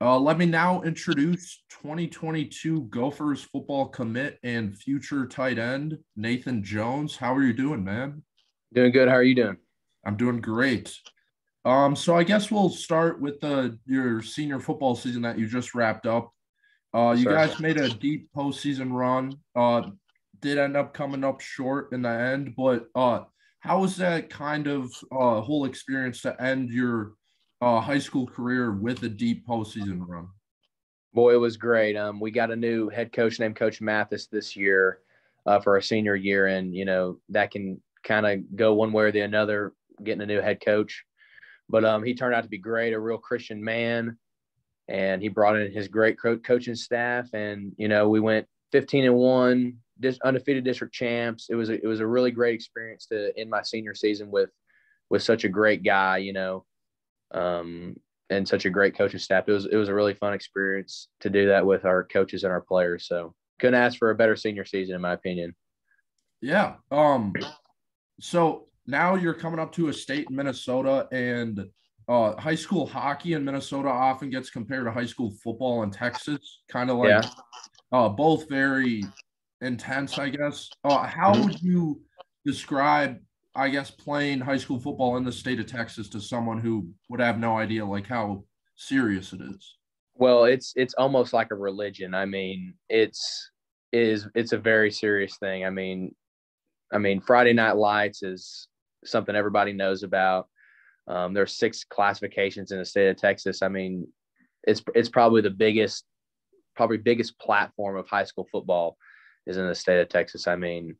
Let me now introduce 2022 Gophers football commit and future tight end, Nathan Jones. How are you doing, man? Doing good. How are you doing? I'm doing great. So I guess we'll start with your senior football season that you just wrapped up. Yes, You sir. guys made a deep postseason run. Did end up coming up short in the end, but how was that kind of whole experience to end your high school career with a deep postseason run? Boy, it was great. We got a new head coach named Coach Mathis this year for our senior year, and that can kind of go one way or the other, getting a new head coach. But he turned out to be great, a real Christian man, and he brought in his great coaching staff, and we went 15-1, undefeated district champs. It was a really great experience to end my senior season with such a great guy. Um, and such a great coaching staff. It was a really fun experience to do that with our coaches and our players. So couldn't ask for a better senior season, in my opinion. Yeah. So now you're coming up to a state in Minnesota, and high school hockey in Minnesota often gets compared to high school football in Texas, kind of like Yeah. both very intense, I guess. How Mhm. would you describe, I guess, playing high school football in the state of Texas to someone who would have no idea like how serious it is? Well, it's almost like a religion. I mean, it's a very serious thing. I mean, Friday Night Lights is something everybody knows about. There's six classifications in the state of Texas. I mean, it's probably the biggest platform of high school football is in the state of Texas. I mean,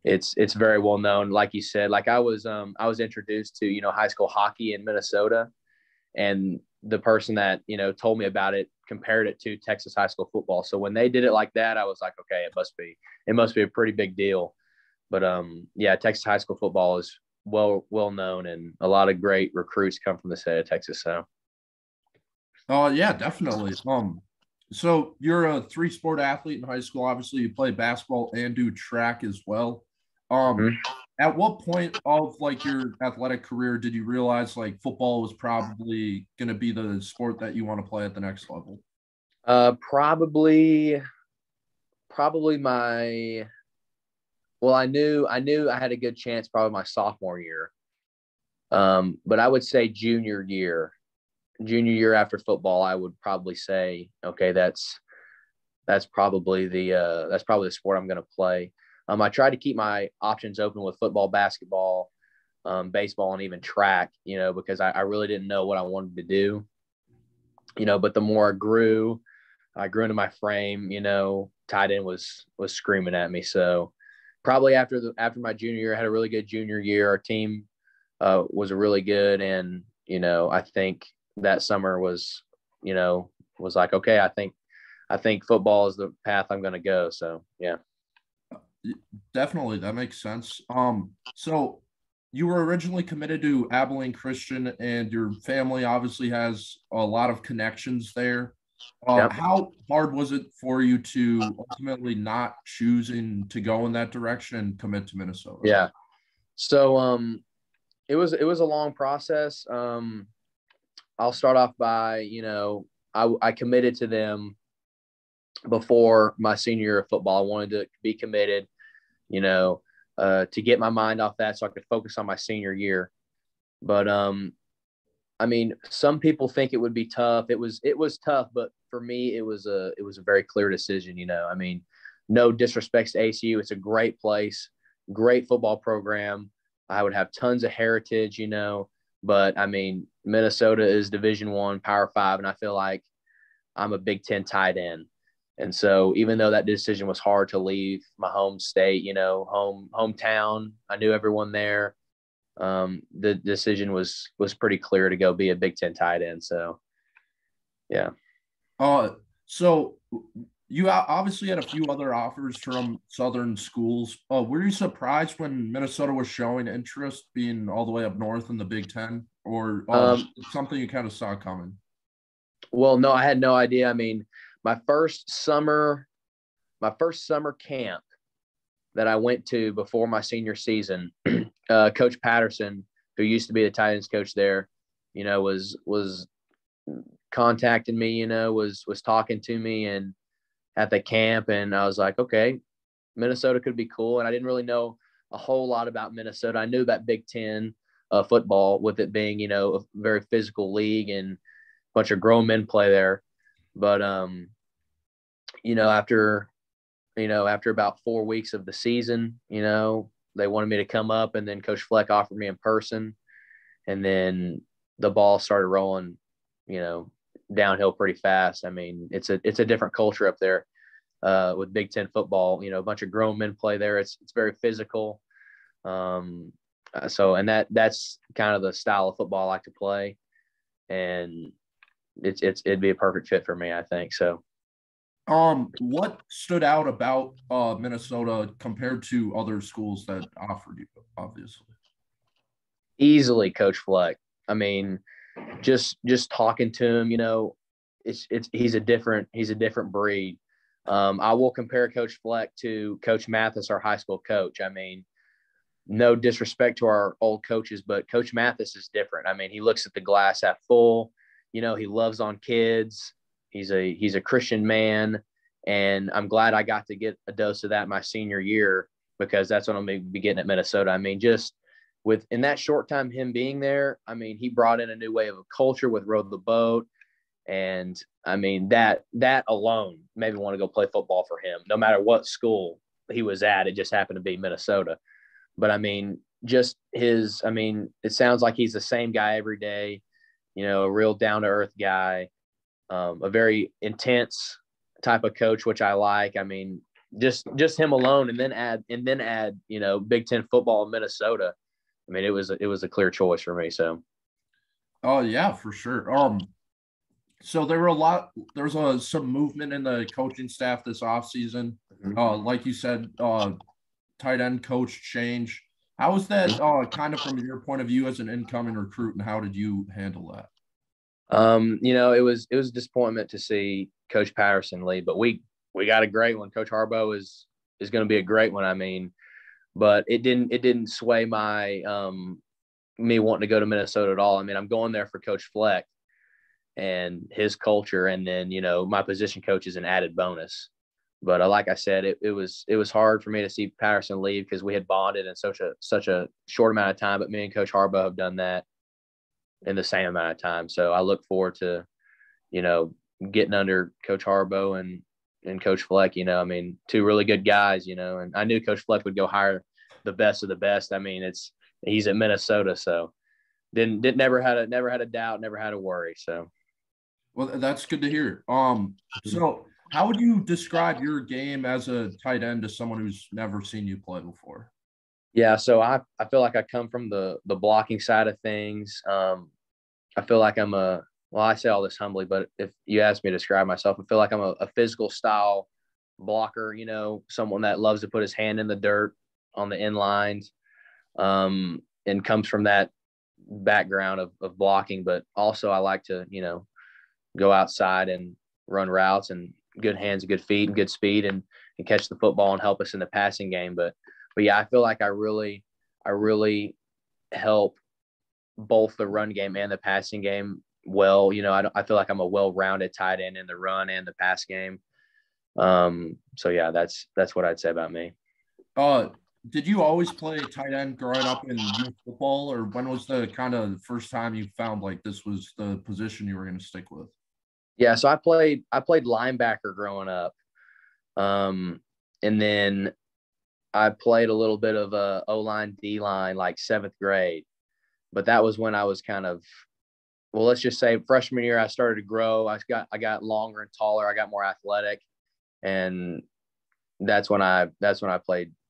it's very well known. Like you said, like I was introduced to high school hockey in Minnesota, and the person that told me about it compared it to Texas high school football. So when they did it like that, I was like, okay, it must be a pretty big deal. But yeah, Texas high school football is well known, and a lot of great recruits come from the state of Texas. So Yeah, definitely. So you're a three-sport athlete in high school. Obviously, you play basketball and do track as well. Um, mhm. at what point of like your athletic career did you realize like football was probably going to be the sport that you want to play at the next level? Probably my well, I knew I had a good chance probably my sophomore year. But I would say junior year after football, I would probably say, okay, that's probably the sport I'm going to play. I tried to keep my options open with football, basketball, baseball, and even track, because I really didn't know what I wanted to do, but the more I grew into my frame, tight end was screaming at me. So probably after my junior year, I had a really good junior year. Our team was really good, and I think that summer was like, okay, I think football is the path I'm going to go. So yeah. Definitely, that makes sense. So you were originally committed to Abilene Christian, and your family obviously has a lot of connections there. Yep. How hard was it for you to ultimately not choosing to go in that direction and commit to Minnesota? Yeah. So it was a long process. I'll start off by I committed to them before my senior year of football. I wanted to be committed, you know, to get my mind off that so I could focus on my senior year. But I mean, some people think it would be tough. It was tough, but for me, it was a very clear decision. I mean, no disrespects to ACU, it's a great place, great football program. I would have tons of heritage, but I mean, Minnesota is Division I, Power Five, and I feel like I'm a Big Ten tight end. And so, even though that decision was hard to leave my home state, hometown, I knew everyone there. The decision was pretty clear to go be a Big Ten tight end. So yeah. Uh, so you obviously had a few other offers from Southern schools. Were you surprised when Minnesota was showing interest, being all the way up north in the Big Ten, or Um, something you kind of saw coming? well, no, I had no idea. I mean, my first summer, my first summer camp that I went to before my senior season, Coach Patterson, who used to be the tight ends coach there, was contacted me, was talking to me and at the camp, and I was like, okay, Minnesota could be cool. And I didn't really know a whole lot about Minnesota. I knew about Big Ten football, with it being, a very physical league and a bunch of grown men play there. But after about 4 weeks of the season, they wanted me to come up, and then Coach Fleck offered me in person, and then the ball started rolling, downhill pretty fast. I mean, it's a different culture up there with Big Ten football. A bunch of grown men play there. It's very physical. And that's kind of the style of football I like to play, and it'd be a perfect fit for me, I think. So. What stood out about Minnesota compared to other schools that offered you, obviously? Easily Coach Fleck. I mean, just talking to him, he's a different breed. I will compare Coach Fleck to Coach Mathis, our high school coach. I mean, no disrespect to our old coaches, but Coach Mathis is different. I mean, he looks at the glass half full. He loves on kids. He's a Christian man, and I'm glad I got to get a dose of that my senior year, because that's what I'm going to be getting at Minnesota. I mean, just in that short time him being there, I mean, he brought in a new way of a culture with Row the Boat, and I mean that alone made me want to go play football for him. No matter what school he was at, it just happened to be Minnesota. But I mean, it sounds like he's the same guy every day. A real down to earth guy. A very intense type of coach, which I like. I mean, just him alone, and then add Big Ten football in Minnesota. I mean, it was a clear choice for me. So. Oh yeah, for sure. So there's some movement in the coaching staff this offseason. Like you said, tight end coach change. How was that kind of from your point of view as an incoming recruit, and how did you handle that? It was a disappointment to see Coach Patterson leave, but we got a great one. Coach Harbaugh is going to be a great one. I mean, but it didn't sway my me wanting to go to Minnesota at all. I mean, I'm going there for Coach Fleck and his culture, and then my position coach is an added bonus. But like I said, it was hard for me to see Patterson leave, because we had bonded in such a short amount of time. But me and Coach Harbaugh have done that in the same amount of time. So I look forward to, getting under Coach Harbaugh and Coach Fleck. I mean, two really good guys, and I knew Coach Fleck would go hire the best of the best. I mean, he's at Minnesota, so never had a doubt, never had a worry. So. Well, that's good to hear. So how would you describe your game as a tight end to someone who's never seen you play before? Yeah, so I feel like I come from the blocking side of things. I feel like I say all this humbly, but if you ask me to describe myself, I feel like I'm a physical style blocker, someone that loves to put his hand in the dirt on the end lines, and comes from that background of blocking. But also I like to, go outside and run routes, and good hands, good feet, and good speed, and catch the football and help us in the passing game. But yeah, I feel like I really help both the run game and the passing game well. I feel like I'm a well-rounded tight end in the run and the pass game. So yeah, that's what I'd say about me. Did you always play tight end growing up in youth football, or when was the kind of first time you found like this was the position you were going to stick with? Yeah, so I played linebacker growing up, and then I played a little bit of a O-line, D-line, like 7th grade. But that was when I was kind of, well, let's just say freshman year, I started to grow. I got longer and taller. I got more athletic. And that's when I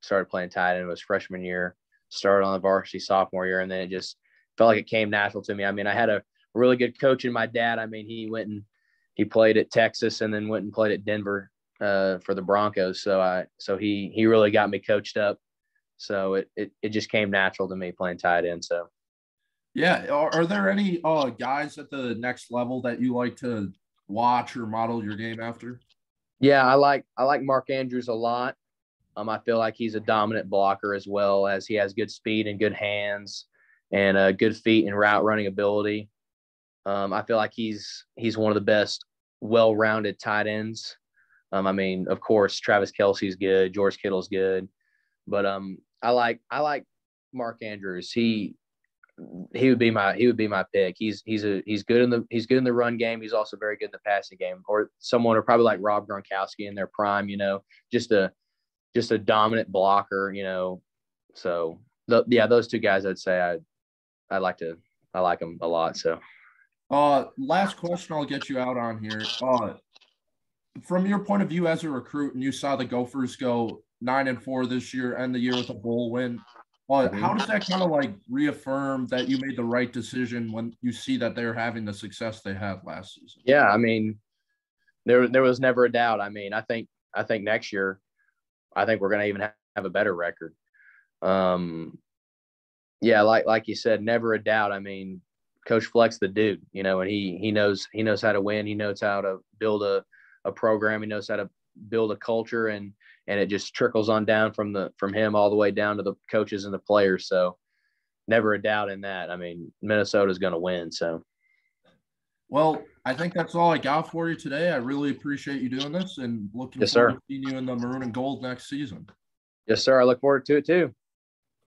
started playing tight end. It was freshman year, started on the varsity sophomore year. And then it just felt like it came natural to me. I mean, I had a really good coach in my dad. I mean, he played at Texas and then went and played at Denver for the Broncos. So he really got me coached up. So it just came natural to me playing tight end. So. Yeah. Are there any guys at the next level that you like to watch or model your game after? Yeah, I like Mark Andrews a lot. I feel like he's a dominant blocker, as well as he has good speed and good hands and good feet and route running ability. I feel like he's one of the best well-rounded tight ends. I mean, of course, Travis Kelce's good, George Kittle's good, but I like Mark Andrews. He would be my pick. He's good in the run game. He's also very good in the passing game. Or someone, or probably like Rob Gronkowski in their prime. Just a dominant blocker. So those two guys, I'd say I like them a lot. So last question I'll get you out on here. From your point of view as a recruit, and you saw the Gophers go 9-4 this year, end the year with a bowl win. How does that kind of like reaffirm that you made the right decision when you see that they're having the success they had last season? Yeah, I mean, there was never a doubt. I mean, I think next year, I think we're going to even have a better record. Yeah, like you said, never a doubt. I mean, Coach Fleck's the dude, and he knows how to win. He knows how to build a program. He knows how to build a culture, and it just trickles on down from him all the way down to the coaches and the players. So never a doubt in that. I mean, Minnesota's going to win. So. Well, I think that's all I got for you today. I really appreciate you doing this, and looking Yes, forward sir. to seeing you in the maroon and gold next season. Yes, sir. I look forward to it too.